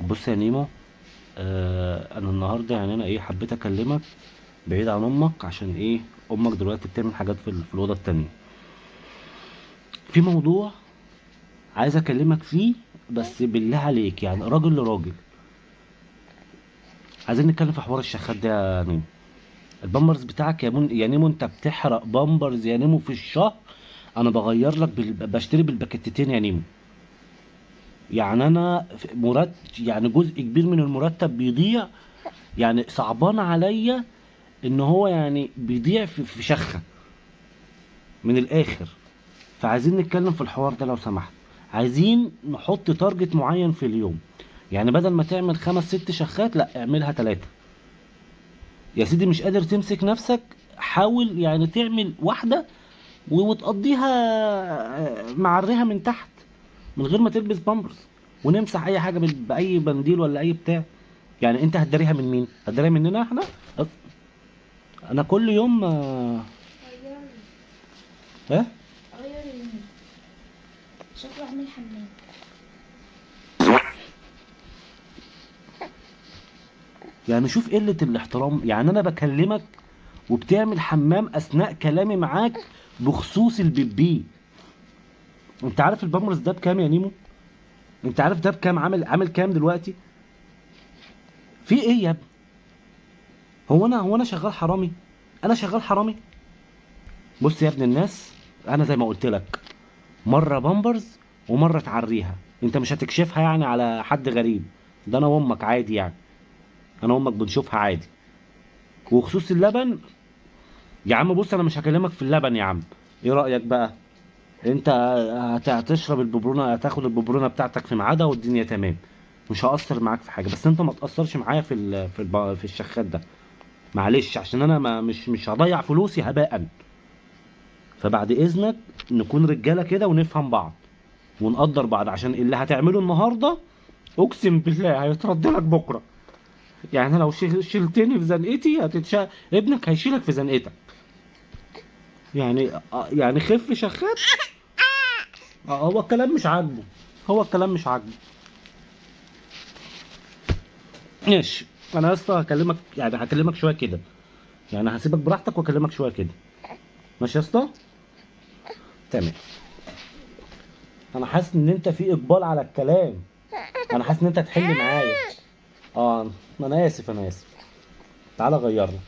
بص يا نيمو، انا النهارده يعني انا ايه حبيت اكلمك بعيد عن امك. عشان ايه؟ امك دلوقتي بتعمل حاجات في الاوضه التانية. في موضوع عايز اكلمك فيه، بس بالله عليك يعني راجل لراجل. عايزين نتكلم في حوار الشخات ده يا نيمو. البامبرز بتاعك يا نيمو، انت بتحرق بامبرز يا نيمو في الشهر. انا بغير لك بشتري بالباكيتتين يا نيمو. يعني انا يعني جزء كبير من المرتب بيضيع. يعني صعبان عليا ان هو يعني بيضيع في شخة من الاخر. فعايزين نتكلم في الحوار ده لو سمحت. عايزين نحط تارجت معين في اليوم. يعني بدل ما تعمل 5 6 شخات، لا اعملها 3. يا سيدي مش قادر تمسك نفسك، حاول يعني تعمل واحدة وتقضيها معريها من تحت، من غير ما تلبس بامبرز. ونمسح اي حاجة بأي بنديل ولا اي بتاع. يعني انت هتداريها من مين؟ هتداريها مننا احنا. انا كل يوم ها. غير اللون. شكله عامل حمام. يعني شوف قلة الاحترام. يعني انا بكلمك وبتعمل حمام اثناء كلامي معاك بخصوص البيبي. انت عارف البامرز ده بكام يا نيمو؟ انت عارف ده بكام؟ عامل كام دلوقتي؟ في ايه يا ابني؟ هو انا شغال حرامي؟ انا شغال حرامي؟ بص يا ابن الناس، انا زي ما قلت لك، مره بامبرز ومره تعريها. انت مش هتكشفها يعني على حد غريب. ده انا وامك عادي يعني. انا وامك بنشوفها عادي. وخصوص اللبن، يا عم بص انا مش هكلمك في اللبن يا عم. ايه رايك بقى؟ انت هتشرب الببرونه، هتاخد الببرونه بتاعتك في ميعادها والدنيا تمام. مش هأثر معاك في حاجه، بس انت ما تأثرش معايا في الشخات ده. معلش، عشان انا ما مش هضيع فلوسي هباء. فبعد اذنك نكون رجاله كده ونفهم بعض ونقدر بعض، عشان اللي هتعمله النهارده اقسم بالله هيترد لك بكره. يعني لو شلتني في زنقتي ابنك هيشيلك في زنقتك. يعني يعني خف شخات. هو الكلام مش عاجبه. هو الكلام مش عاجبه. ماشي. انا يا اسطى هكلمك، يعني هكلمك شويه كده. يعني هسيبك براحتك واكلمك شويه كده. ماشي يا اسطى؟ تمام. انا حاسس ان انت في اقبال على الكلام. انا حاسس ان انت هتحل معايا. اه. انا اسف، انا اسف. تعالى غيرنا.